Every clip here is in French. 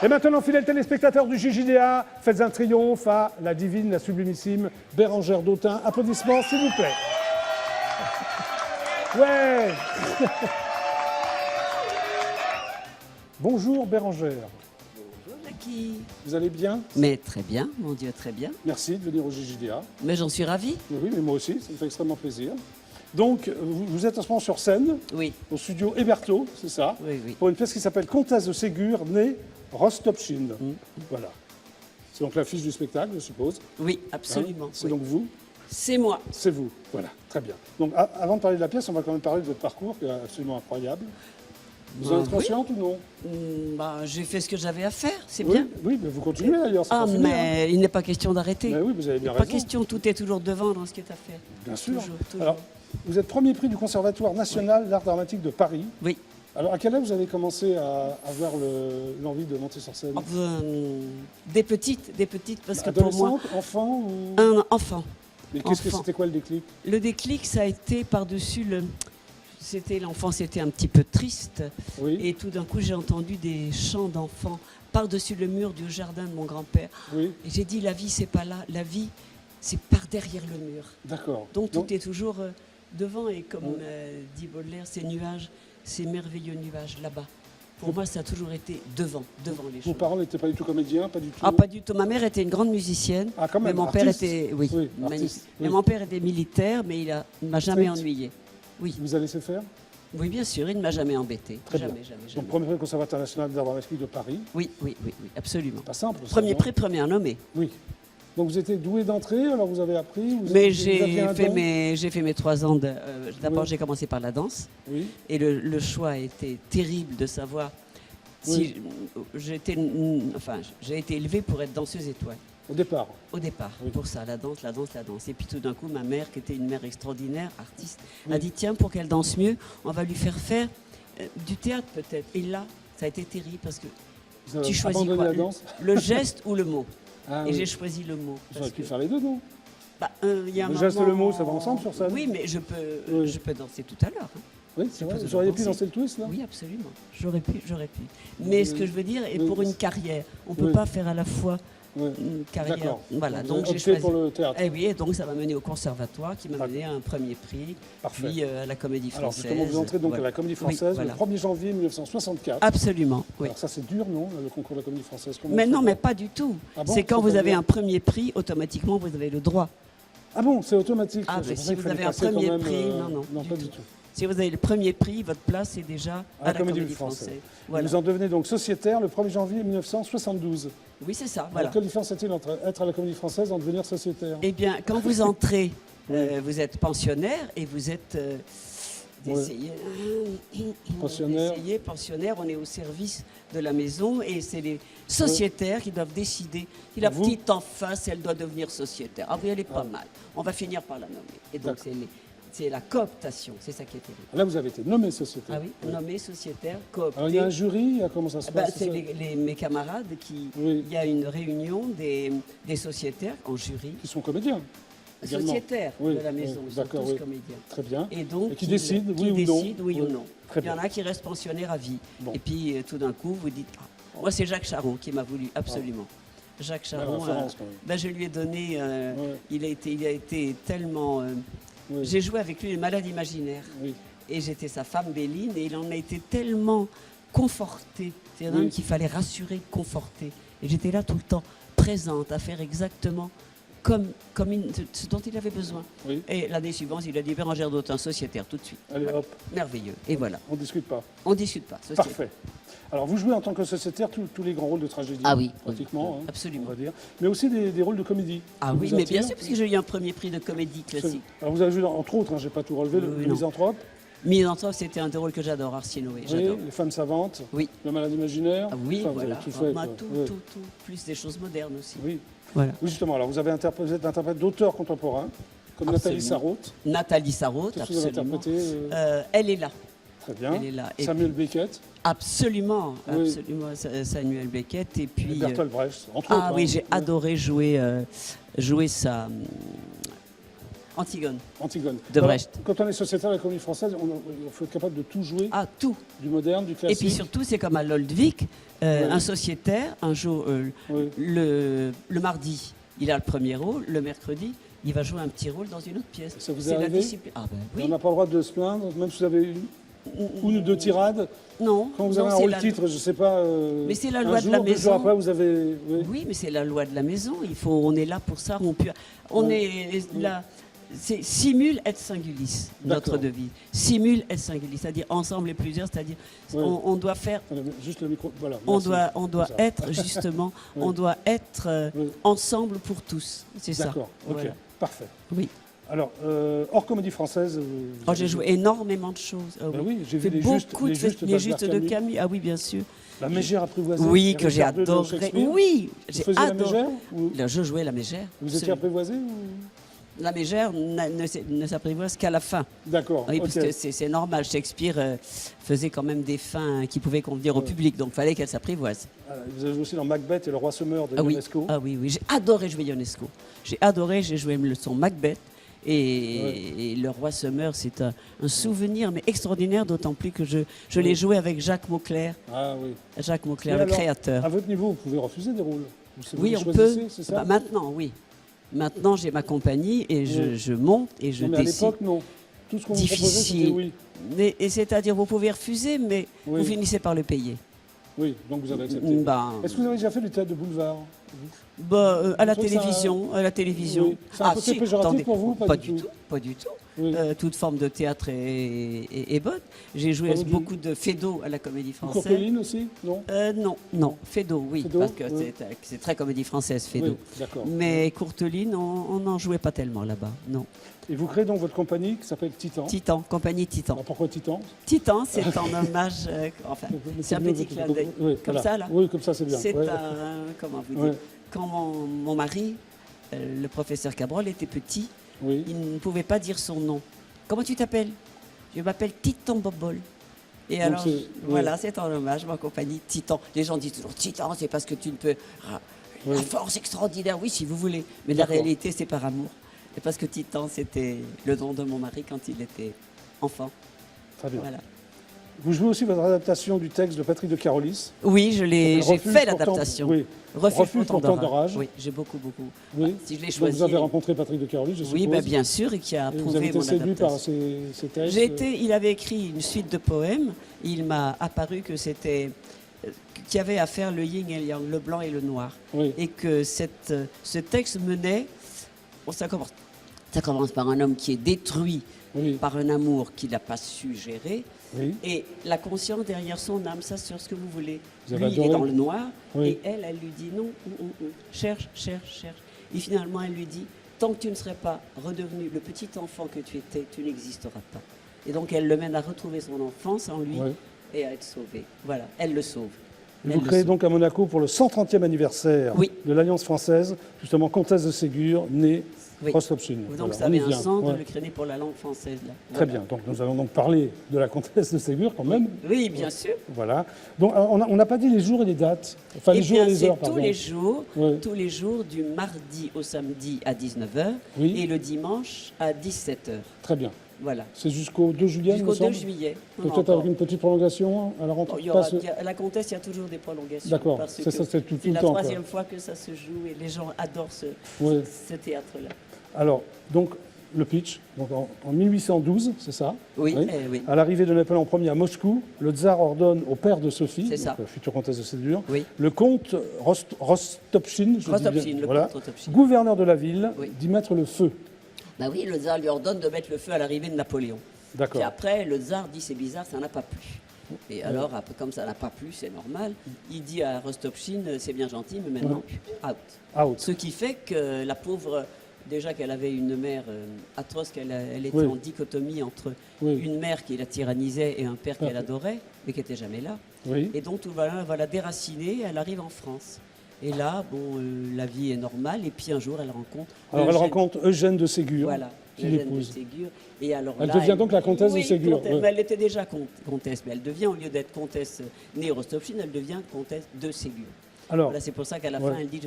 Et maintenant, fidèles téléspectateurs du JJDA, faites un triomphe à la divine, la sublimissime Bérengère Dautun. Applaudissements, s'il vous plaît. Ouais. Bonjour Bérengère. Bonjour Jackie. Vous allez bien? Mais très bien, mon Dieu, très bien. Merci de venir au JJDA. Mais j'en suis ravie. Oui, mais moi aussi, ça me fait extrêmement plaisir. Donc, vous êtes en ce moment sur scène, Oui. au studio Héberto, c'est ça? Oui, oui. Pour une pièce qui s'appelle Comtesse de Ségur, née Rostopchine. Voilà. C'est donc l'affiche du spectacle, je suppose. Oui, absolument. Hein, c'est oui. donc vous? C'est moi. C'est vous, voilà, très bien. Donc, avant de parler de la pièce, on va quand même parler de votre parcours, qui est absolument incroyable. Vous en êtes consciente ou non? J'ai fait ce que j'avais à faire, c'est Oui, bien. oui, mais vous continuez d'ailleurs, c'est Ah, pas fini, mais il n'est pas question d'arrêter. Mais oui, vous avez Il bien n'est pas raison. question, tout est toujours devant dans ce qui est à faire. Bien sûr. Toujours, toujours. Alors, vous êtes premier prix du Conservatoire national d'art dramatique de Paris. Oui. Alors, à quel âge vous avez commencé à avoir l'envie de monter sur scène? Des petites, parce que pour moi, Adolescente, enfant ou... un enfant. Mais qu'est-ce que enfant. c'était quoi le déclic? Le déclic, ça a été par-dessus le... L'enfance était un petit peu triste. Oui. Et tout d'un coup, j'ai entendu des chants d'enfants par-dessus le mur du jardin de mon grand-père. Oui. Et j'ai dit, la vie, c'est pas là. La vie, c'est par derrière le mur. D'accord. Donc tout est toujours devant. Et comme dit Baudelaire, ces nuages, ces merveilleux nuages là-bas. Pour moi, ça a toujours été devant les choses. Vos parents n'étaient pas du tout comédiens, pas du tout? Ah, pas du tout. Ma mère était une grande musicienne. Ah, quand même, mais mon père artiste. était... Oui, Oui, magnifique. artiste, Mais oui. mon père était militaire, mais il ne m'a jamais Strict. ennuyé. Oui. Vous avez laissé faire? Oui, bien sûr, il ne m'a jamais embêté. Très Jamais, bien. jamais, jamais. Donc, premier prix du Conservatoire national d'art dramatique de Paris. Oui, absolument. Pas simple, ça, Premier non? prix, première nommée. Oui. Donc, vous étiez doué d'entrée, alors vous avez appris? Mais vous aviez un don? j'ai fait mes 3 ans de... D'abord, Oui. j'ai commencé par la danse. Oui. Et le choix a été terrible de savoir si j'ai été élevée pour être danseuse étoile. Au départ. Au départ, Oui. pour ça, la danse. Et puis tout d'un coup, ma mère, qui était une mère extraordinaire, artiste, a dit, tiens, pour qu'elle danse mieux, on va lui faire faire du théâtre peut-être. Et là, ça a été terrible parce que Vous avez tu choisis abandonné quoi? la danse? Le geste ou le mot? Ah, Et oui. j'ai choisi le mot. Vous parce auriez pu que- faire les deux, non? il y a un Le geste et le moment- mot, ça va ensemble sur scène? Oui, mais je peux danser tout à l'heure. hein. Oui, c'est vrai. peux Vous auriez pu danser. danser le twist, là? Oui, absolument. J'aurais pu. Mais ce que je veux dire, et pour une carrière, on ne peut Oui. pas faire à la fois Oui. une carrière. D'accord. Voilà, Vous donc avez j'ai opté choisi. pour le théâtre. Eh oui, et donc ça m'a mené au conservatoire, qui m'a D'accord. mené à un premier prix, Parfait. puis à la Comédie Alors, Française. justement, vous entrez donc Voilà. à la Comédie Oui, Française voilà. le 1er janvier 1964. Absolument, oui. Alors ça, c'est dur, non, le concours de la Comédie Française? Comment Mais on non, fait? mais pas du tout. Ah bon, C'est quand vous c'est-à-dire avez un premier prix, automatiquement, vous avez le droit. Ah bon, c'est automatique. Ah, C'est mais pour si ça qu'il vous fallait avez un passer quand premier même, prix, non, Non, du pas tout. du tout. Si vous avez le premier prix, votre place est déjà à la Comédie Française. Voilà. Vous en devenez donc sociétaire le 1er janvier 1972. Oui, c'est ça, voilà. Alors, quelle différence y a-t-il entre être à la Comédie Française et en devenir sociétaire? Eh bien, quand vous entrez, vous êtes pensionnaire et vous êtes pensionnaire, on est au service de la maison et c'est les sociétaires qui doivent décider si la Vous petite en face, elle doit devenir sociétaire. Ah oui, elle est pas mal. On va finir par la nommer. Et donc, c'est la cooptation, c'est ça qui est terrible. Là, vous avez été nommé sociétaire. Ah oui, nommé sociétaire, coopté. Alors, il y a un jury, comment ça se Ben, passe? c'est mes camarades qui... Oui. Il y a une réunion des sociétaires en jury. Qui sont comédiens également. Sociétaires Oui, de la maison, oui, ils sont d'accord, tous oui. comédiens. Très bien. Et donc, qui décident, oui ou non. décident, oui ou non. Très Il y en bien. a qui restent pensionnaires à vie. Bon. Et puis, tout d'un coup, vous dites... Ah, moi, c'est Jacques Charon qui m'a voulu, absolument. Jacques Belle Charon, référence, quand même. ben, je lui ai donné... Ouais. il a été tellement... Oui. J'ai joué avec lui les Malades imaginaires. Oui. Et j'étais sa femme Béline, et il en a été tellement conforté. C'est un Oui. homme qu'il fallait rassurer, conforter. Et j'étais là tout le temps, présente, à faire exactement ce dont il avait besoin. Oui. Et l'année suivante, il a dit Bérengère Dautun, sociétaire, tout de suite. Allez, hop, Merveilleux. Et voilà, on ne discute pas. on ne discute pas. sociétaire. Parfait. Alors, vous jouez en tant que sociétaire tous les grands rôles de tragédie. Ah oui, pratiquement. oui, hein, absolument. on va dire. Mais aussi des rôles de comédie. Ah qui oui, vous mais bien attirent. sûr, parce que j'ai eu un premier prix de comédie classique. Alors, vous avez joué, entre autres, je n'ai pas tout relevé, Oui, le non. Misanthrope, Mise en scène, c'était un des rôles que j'adore, Arsinoé, oui, j'adore. Les femmes savantes, Oui. Le malade imaginaire. Ah oui, Enfin, vous voilà. avez tout fait. Moi, quoi. tout, Oui. tout, plus des choses modernes aussi. Oui. Voilà. Oui, justement, alors vous êtes interprète d'auteurs contemporains, comme Nathalie Absolument. Sarraute. Nathalie Sarraute, Qu'est-ce que vous avez absolument. interprété Elle est là. Très bien. Elle est là. Et Samuel Beckett, Absolument, Oui. absolument, Samuel Beckett. Et puis, Bertolt Brecht, entre autres. ah oui, hein. j'ai adoré jouer ça. Antigone. Antigone. De Alors, Brecht. quand on est sociétaire de la Comédie Française, il faut être capable de tout jouer, Ah, tout. du moderne, du Et classique. puis surtout, c'est comme à l'Oldvik, Oui. un sociétaire, un jour, Oui. le mardi, il a le premier rôle, le mercredi, il va jouer un petit rôle dans une autre pièce. Ça vous est C'est la arrivé discipline. Ah ben On oui. n'a pas le droit de se plaindre, même si vous avez une ou deux tirades. Non. Quand vous non, avez un c'est rôle titre, je ne sais pas. Mais c'est la un loi de jour, la 2 jours maison. après, vous avez. Oui. Oui, mais c'est la loi de la maison. On est là pour ça. On est là. C'est simul et singulis, notre D'accord. devise. Simul et singulis, c'est-à-dire ensemble et plusieurs, c'est-à-dire Oui. on doit faire, Attendez, juste le micro. Voilà. on merci. doit Ça. être justement, Oui. on doit être Oui. ensemble pour tous. C'est ça. D'accord, ok, Voilà. parfait. Oui. Alors, hors Comédie Française. Oh, j'ai joué énormément de choses. Ah Ben oui, j'ai vu Fait les beaucoup justes, les justes de d'Albert Camus. Ah oui, bien sûr. La Mégère apprivoisée. Oui, et que j'ai Richard II de adoré. Shakespeare. Oui, Vous j'ai faisiez la adoré. Mégère ou Là, je jouais la mégère. vous étiez absolument. apprivoisé La mégère ne s'apprivoise qu'à la fin. D'accord. Oui, ok. parce que c'est normal. Shakespeare faisait quand même des fins qui pouvaient convenir au public, donc il fallait qu'elle s'apprivoise. Vous avez joué aussi dans Macbeth et le Roi Semeur de Ah oui, Ionesco. ah oui, oui. J'ai adoré jouer Ionesco. J'ai joué son Macbeth. Et le Roi Semeur, c'est un souvenir mais extraordinaire, d'autant plus que je l'ai joué avec Jacques Mauclerc. Ah oui. Jacques Mauclerc, Et le alors, créateur. À votre niveau, vous pouvez refuser des rôles. Oui, vous on choisissez, peut. c'est ça Bah, maintenant, oui. Maintenant, j'ai ma compagnie et je monte et je Non, mais à décide. l'époque, non. Tout ce qu'on vous proposait, c'était Difficile. oui. Et c'est-à-dire, vous pouvez refuser, mais Oui. vous finissez par le payer. Oui, donc vous avez accepté. Ben, Est-ce que vous avez déjà fait du théâtre de boulevard à la Vous trouvez ça- télévision, à la télévision. Oui. C'est un côté péjoratif attendez, pour vous, pas du tout pas du tout. Oui. Toute forme de théâtre est bonne. J'ai joué Pas du tout. beaucoup de Fédo à la Comédie Ou Française. Courteline aussi Non Non, Fédo, oui, Fédo, parce que oui. c'est très Comédie Française, Fédo. Oui, d'accord. Mais Courteline, on n'en jouait pas tellement là-bas, non. Et vous créez donc votre compagnie qui s'appelle Titan. Titan, compagnie Titan. Alors pourquoi Titan Titan, c'est en hommage, enfin, c'est un petit clin d'œil. Oui, Comme voilà. ça, là. Oui, comme ça, c'est bien. C'est Ouais. comment vous Ouais. dire, quand mon mari, le professeur Cabrol, était petit, Oui. il ne pouvait pas dire son nom. Comment tu t'appelles? Je m'appelle Titan Bobol. Et Donc alors, c'est- voilà, c'est en hommage, ma compagnie Titan. Les gens disent toujours Titan, c'est parce que tu ne peux. Oui. La force extraordinaire, oui, si vous voulez. Mais la D'accord. réalité, c'est par amour. Et parce que Titan, c'était le nom de mon mari quand il était enfant. Très bien. Voilà. Vous jouez aussi votre adaptation du texte de Patrick de Carolis. Oui, j'ai Refuge fait pour l'adaptation. tant- Oui. Refuge pour tant d'orage. Oui, j'ai beaucoup. Oui. Bah, si je l'ai Donc choisi. vous avez rencontré Patrick de Carolis, je suppose. Oui, bah, bien sûr, et qui a Et vous avez approuvé été mon séduit par adaptation. ces textes. Il avait écrit une suite de poèmes. Il m'a apparu que c'était qu'il y avait à faire le yin et le yang, le blanc et le noir, Oui. et que ce texte menait. Bon, ça commence par un homme qui est détruit Oui. par un amour qu'il n'a pas su gérer, Oui. et la conscience derrière son âme, ça sur ce que vous voulez. Vous avez Lui, il est adoré. dans le noir, Oui. et elle lui dit non, cherche. Et finalement, elle lui dit, tant que tu ne serais pas redevenu le petit enfant que tu étais, tu n'existeras pas. Et donc, elle le mène à retrouver son enfance en lui Oui. et à être sauvé. Voilà, elle le sauve. Vous Elle le créez sauve. donc à Monaco pour le 130e anniversaire Oui. de l'Alliance française, justement Comtesse de Ségur, née Oui. Rostopchine. Donc, Voilà, ça on y avait un vient. centre Ouais. le créné pour la langue française. Là. Très Voilà. bien. Donc nous allons donc parler de la Comtesse de Ségur quand même. Oui, bien sûr. Voilà. Donc on n'a pas dit les jours et les dates. Enfin Eh les jours bien, et les c'est heures, pardon. tous les jours, du mardi au samedi à 19h Oui. et le dimanche à 17h. Très bien. Voilà. C'est jusqu'au 2 juillet, il me Jusqu'au 2 semble. juillet. Non, Peut-être non, avec une petite prolongation à la rentrée. il y aura- Pas ce- la Comtesse, il y a toujours des prolongations. D'accord. parce C'est que ça, c'est tout c'est le la temps, quoi. troisième fois que ça se joue et les gens adorent Oui. ce théâtre-là. Alors, donc, le pitch, donc en 1812, c'est ça Oui, oui. À l'arrivée de Napoléon Ier à Moscou, le tsar ordonne au père de Sophie, C'est donc, ça. future comtesse de Ségur, Oui. le comte Rostopchine, je dis Rostopchine, bien, le voilà, comte Rostopchine. gouverneur de la ville, Oui. d'y mettre le feu. Bah oui, le tsar lui ordonne de mettre le feu à l'arrivée de Napoléon. D'accord. Puis après, le tsar dit c'est bizarre, ça n'a pas plu. Et alors, après, comme ça n'a pas plu, c'est normal, il dit à Rostopchine, c'est bien gentil, mais maintenant, out. Out. Ce qui fait que la pauvre, déjà qu'elle avait une mère atroce, elle était Oui. en dichotomie entre Oui. une mère qui la tyrannisait et un père qu'elle Ah. adorait, mais qui n'était jamais là. Oui. Et donc, tout va la déraciner, elle arrive en France. Et là, bon, la vie est normale, et puis un jour, elle rencontre... Alors, elle Eugène- rencontre Eugène de Ségur, Voilà, qui Eugène de l'épouse. Ségur. Et alors Elle là, devient donc la comtesse de oui, Ségur, comtesse, ouais. mais elle était déjà comtesse, mais elle devient, au lieu d'être comtesse née Rostopchine, elle devient comtesse de Ségur. Alors, Voilà, c'est pour ça qu'à la ouais. fin, elle dit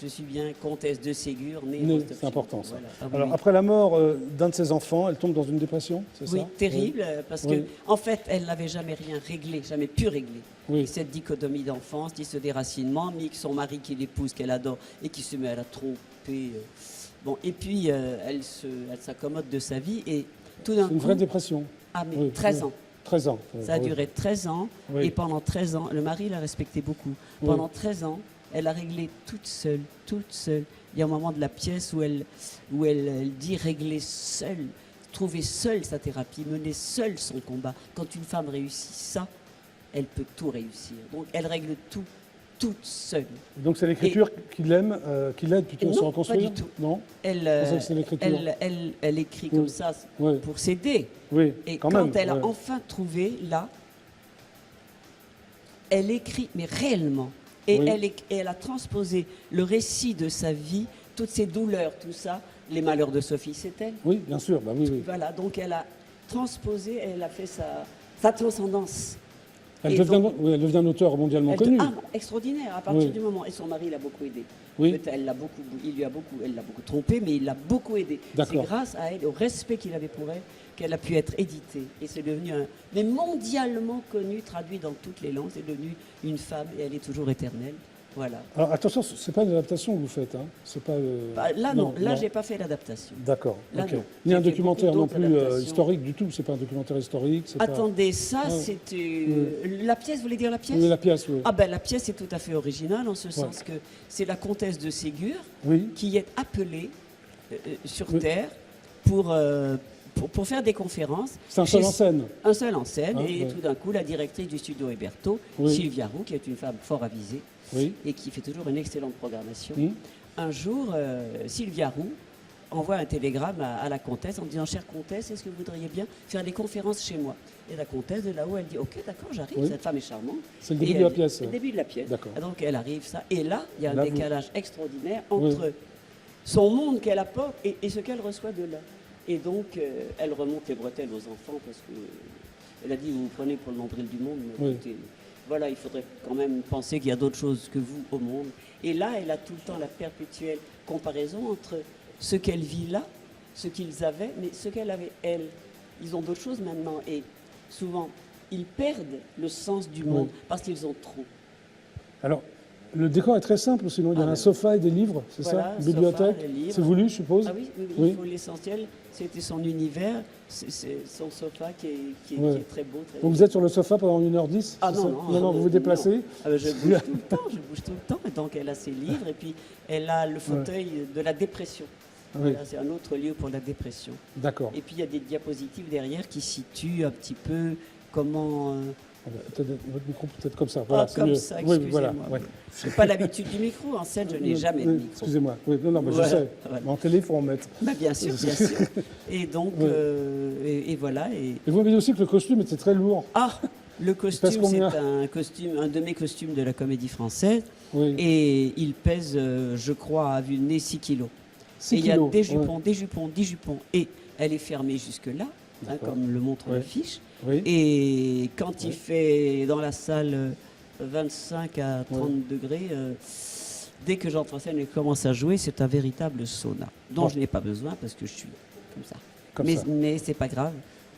je suis bien comtesse de Ségur, née Né, Rostopchine. c'est important, ça. Voilà. Ah oui, Alors, oui. après la mort d'un de ses enfants, elle tombe dans une dépression, c'est Oui, ça? terrible, parce que Oui. en fait, elle n'avait jamais rien réglé, jamais pu régler. Oui. Cette dichotomie d'enfance, ce déracinement, ni que son mari qui l'épouse, qu'elle adore, et qui se met à la tromper. Bon, et puis elle s'accommode de sa vie, et tout d'un C'est coup, une vraie dépression. ah mais Oui, 13 oui. ans. 13 ans. Ça a Oui. duré 13 ans, Oui. et pendant 13 ans, le mari l'a respecté beaucoup. Oui. Pendant 13 ans, elle a réglé toute seule, toute seule. Il y a un moment de la pièce où elle dit régler seule, trouver seule sa thérapie, mener seule son combat. Quand une femme réussit ça, elle peut tout réussir. Donc elle règle tout, toute seule. Donc c'est l'écriture qui l'aide plutôt à se Non, reconstruire? pas du tout. Non. Elle, pensais que c'était l'écriture. elle écrit comme ça Oui. pour s'aider. Oui, Et quand quand même. elle a ouais. enfin trouvé, là, elle écrit, mais réellement. Et Oui. elle a transposé le récit de sa vie, toutes ses douleurs, tout ça, les malheurs de Sophie, c'est elle. Oui, bien sûr, bah oui, oui. Voilà, donc elle a transposé, elle a fait sa transcendance. Elle Et devient, donc, oui, elle devient un auteur mondialement elle connu. extraordinaire, à partir Oui. du moment. Et son mari l'a beaucoup aidé. Oui. Peut-être elle l'a beaucoup trompé, mais il l'a beaucoup aidé. C'est D'accord. grâce à elle, au respect qu'il avait pour elle, qu'elle a pu être éditée. Et c'est devenu mais mondialement connu, traduit dans toutes les langues. C'est devenu une femme et elle est toujours éternelle. Voilà. Alors attention, c'est pas une adaptation que vous faites, hein. C'est pas. Bah, là non, là j'ai pas fait l'adaptation. D'accord. Là, ok. non. Ni un J'ai fait documentaire beaucoup non d'autres plus adaptations. historique du tout. C'est pas un documentaire historique. c'est pas- Attendez, ça Ouais. c'était la pièce. Vous voulez dire la pièce? Oui, la pièce, oui. Ah ben la pièce est tout à fait originale en ce sens que c'est la comtesse de Ségur Oui. qui est appelée sur Oui. Terre pour faire des conférences. C'est un seul en scène. Un seul en scène. Ah, et ouais. tout d'un coup, la directrice du studio Héberto, Oui. Sylvia Roux, qui est une femme fort avisée Oui. et qui fait toujours une excellente programmation. Hum. Un jour, Sylvia Roux envoie un télégramme à la comtesse en disant « Chère comtesse, est-ce que vous voudriez bien faire des conférences chez moi ?» Et la comtesse, de là-haut, elle dit « Ok, d'accord, j'arrive, Oui. cette femme est charmante. » C'est le début de la pièce. C'est le début de la pièce. D'accord. Et donc elle arrive, ça. Et là, il y a un Là, vous- décalage extraordinaire entre son monde qu'elle apporte et ce qu'elle reçoit de là. Et donc, elle remonte les bretelles aux enfants parce que elle a dit vous vous prenez pour le nombril du monde. Mais Oui. écoutez, voilà, il faudrait quand même penser qu'il y a d'autres choses que vous au monde. Et là, elle a tout le temps la perpétuelle comparaison entre ce qu'elle vit là, ce qu'ils avaient, mais ce qu'elle avait elle. Ils ont d'autres choses maintenant et souvent, ils perdent le sens du monde parce qu'ils ont trop. Alors, le décor est très simple, sinon il y a Ah, un ben, sofa et des livres, c'est voilà, ça? Une sofa, bibliothèque. des livres. C'est voulu, je suppose? Ah oui, oui, oui, Oui. il faut l'essentiel. C'était son univers, c'est son sofa qui est Ouais. très beau. Très Donc vous êtes sur le sofa pendant 1h10? Ah c'est non, ça non, vous vous déplacez? Ah ben, je bouge tout le temps, je bouge tout le temps. Et donc elle a ses livres et puis elle a le fauteuil de la dépression. Oui, Voilà, c'est un autre lieu pour la dépression. d'accord. Et puis il y a des diapositives derrière qui situent un petit peu comment... Ah ben, peut-être votre micro peut-être comme ça. Voilà, c'est comme mieux. ça, Oui, excusez-moi. voilà. Ouais. Je n'ai pas l'habitude du micro. En scène, je n'ai jamais de Oui, micro. Excusez-moi. Oui, non, mais Voilà, je sais. voilà. Mais en télé, il faut en mettre. Bah, bien sûr, bien sûr. Et donc, Ouais. et voilà. Et vous m'avez dit aussi que le costume était très lourd. Ah, le pèse costume, c'est combien? un de mes costumes de la Comédie Française. Oui. Et il pèse, je crois, à vue de nez 6 kilos. 6 Et il y a kilos. des jupons, Ouais. des jupons, des jupons. Et elle est fermée jusque-là, D'accord. comme le montre Ouais. l'affiche. Oui. Et quand il Ouais. fait dans la salle 25 à 30 degrés, dès que j'entre en scène et commence à jouer, c'est un véritable sauna, dont Bon. je n'ai pas besoin parce que je suis comme ça. Comme mais ça. mais c'est pas grave.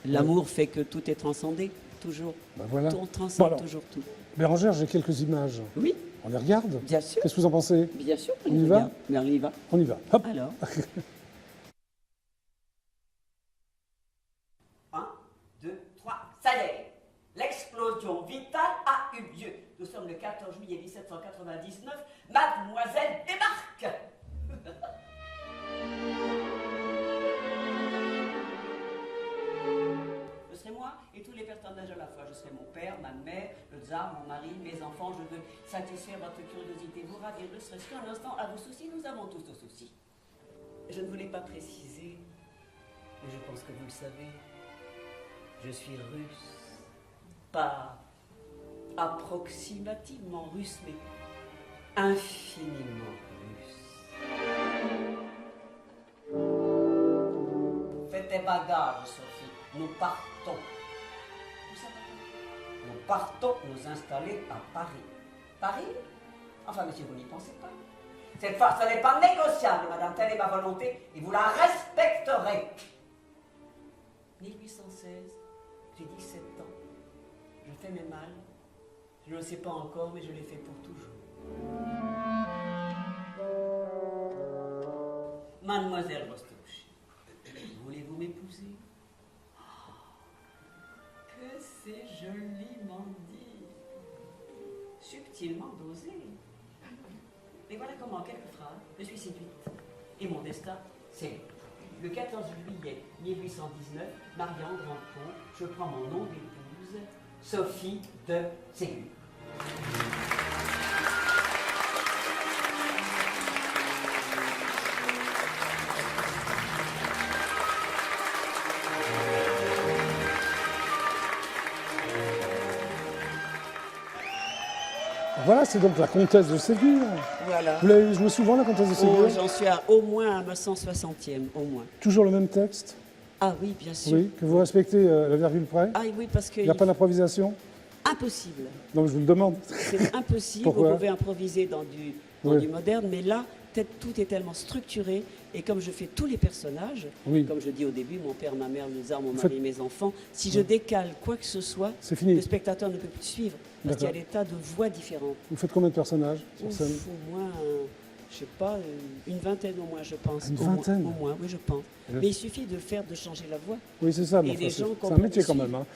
L'amour fait que tout est transcendé, toujours. Ben voilà. On transcende Bon, alors. toujours tout. Bérangère, j'ai quelques images. Oui, On les regarde? bien sûr. Qu'est-ce que vous en pensez? Bien sûr. On y va? regarde. Mais on y va. On y va. Hop. Alors. 1, 2, 3, ça y est. L'explosion vitale a eu lieu. Nous sommes le 14 juillet 1799. Mademoiselle débarque. Je serai moi et tous les personnages à la fois. Je serai mon père, ma mère, le tsar, mon mari, mes enfants. Je veux satisfaire votre curiosité, vous ravir, ne serait-ce qu'un instant. À vos soucis, nous avons tous nos soucis. Je ne voulais pas préciser, mais je pense que vous le savez. Je suis russe. Pas approximativement russe, mais infiniment russe. Fais tes bagages, Sophie. Nous partons. Où ça va? Nous partons nous installer à Paris. Paris? Enfin, monsieur, vous n'y pensez pas. Cette fois, ce n'est pas négociable, madame. Telle est ma volonté et vous la respecterez. 1816, j'ai 17 ans. Je fais mes mal. Je ne le sais pas encore, mais je l'ai fait pour toujours. Mademoiselle Rostopchine, voulez-vous m'épouser? Oh, que c'est joliment dit. Subtilement dosé. Mais voilà comment, en quelques phrases, je suis séduite. Et mon destin, c'est le 14 juillet 1819, Marianne Grandpont, je prends mon nom d'épouse, Sophie de Ségur. Voilà, c'est donc la comtesse de Ségur. Voilà. Vous l'avez joué souvent, la comtesse de Ségur? Oh, j'en suis au moins à ma 160e, au moins. Toujours le même texte? Ah oui, bien sûr. Oui, que vous respectez la virgule près? Ah oui, parce que... Il n'y a pas d'improvisation? Impossible. Non, je vous le demande. C'est impossible. Pourquoi? Vous pouvez improviser dans du moderne, mais là, tout est tellement structuré. Et comme je fais tous les personnages, Oui. comme je dis au début, mon père, ma mère, les arts, mon Vous mari, faites- mes enfants, si je décale quoi que ce soit, C'est fini. le spectateur ne peut plus suivre. Parce qu'il y a D'accord. des tas de voix différentes. Vous faites combien de personnages sur Ouf, scène? au moins, je sais pas, une vingtaine au moins, je pense. Une Au moins, vingtaine? au moins, oui, je pense. Et le- Mais il suffit de changer la voix. Oui, c'est ça. Et mais les enfin, gens c'est un comprennent métier quand aussi. même. Hein.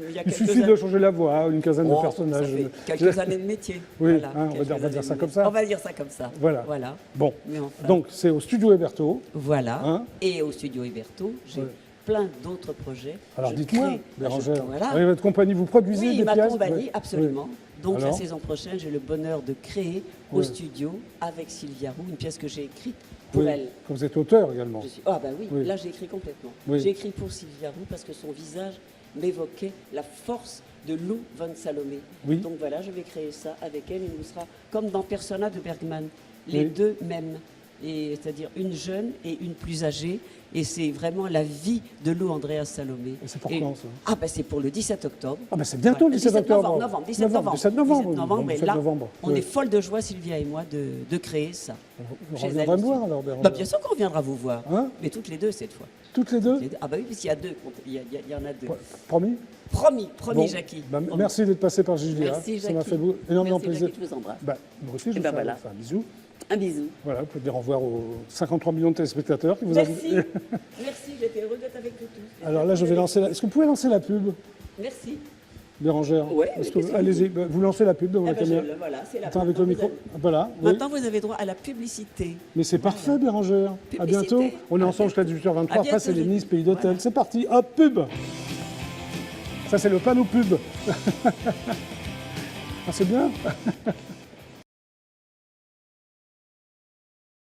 Il y a Il quelques suffit années- de changer la voix, une quinzaine de Oh, personnages. ça fait quelques années de métier. Oui, Voilà, hein, on va quelques dire années ça de comme métier. ça. On va dire ça comme ça. Voilà. Voilà. Bon, Mais enfin, donc c'est au studio Héberto. voilà. Hein? Et au studio Héberto, j'ai Ouais. plein d'autres projets. Alors Je dites-moi, crée- Bérangère, Voilà. avec votre compagnie, vous produisez Oui, des ma pièces? compagnie, Oui. absolument. Donc Alors la saison prochaine, j'ai le bonheur de créer au Oui. studio avec Sylvia Roux une pièce que j'ai écrite pour Oui. elle. Comme vous êtes auteur également. Ah bah oui, Oui. là j'ai écrit complètement. Oui. J'ai écrit pour Sylvia Roux parce que son visage m'évoquait la force de Lou von Salomé. Oui. Donc voilà, je vais créer ça avec elle et nous sera comme dans Persona de Bergman, les Oui. deux mêmes. Et c'est-à-dire une jeune et une plus âgée. Et c'est vraiment la vie de Lou Andrea Salomé. Et c'est pour quand, ça? Ah ben c'est pour le 17 octobre. Ah ben c'est bientôt le 17 octobre. Novembre, 17 novembre. 17 novembre. 17 novembre. Bon, Et 17 là, novembre. on Oui. est folle de joie, Sylvia et moi, de créer ça. Vous Chez reviendrez elle me voir aussi. alors, Bérangère. Bah, bien sûr qu'on reviendra vous voir. Hein? Mais toutes les deux cette fois. Toutes les deux? Ah bah oui, parce qu'il y a deux. Il y en a deux. Promis? Promis, Bon, Jackie. bah, Promis. merci d'être passé par Julia. Merci, Ça m'a Jackie. fait énormément Merci, plaisir. Jackie, je vous embrasse. Bah, moi aussi, je Et vous ben fais voilà. un bisou. Un bisou. Voilà, vous pouvez dire au revoir aux 53 millions de téléspectateurs qui vous Merci. ont... Merci, j'étais heureuse d'être avec vous tous. Alors là, je vais lancer Est-ce que vous pouvez lancer la pub, Merci. Bérangère? Ouais, Est-ce mais que- qu'est-ce que vous Allez-y, bah, vous lancez la pub devant Ah la ben, caméra. voilà, c'est la Attends, avec le micro. Vous avez- Voilà. oui. Maintenant, vous avez droit à la publicité. Mais c'est parfait, Bérangère. À Publicité. bientôt. On est À ensemble jusqu'à 18h23. À Après, c'est bientôt, les je- Nice, pays d'hôtel. Voilà. C'est parti. Hop, pub. Ça, c'est le panneau pub. Ah, c'est bien.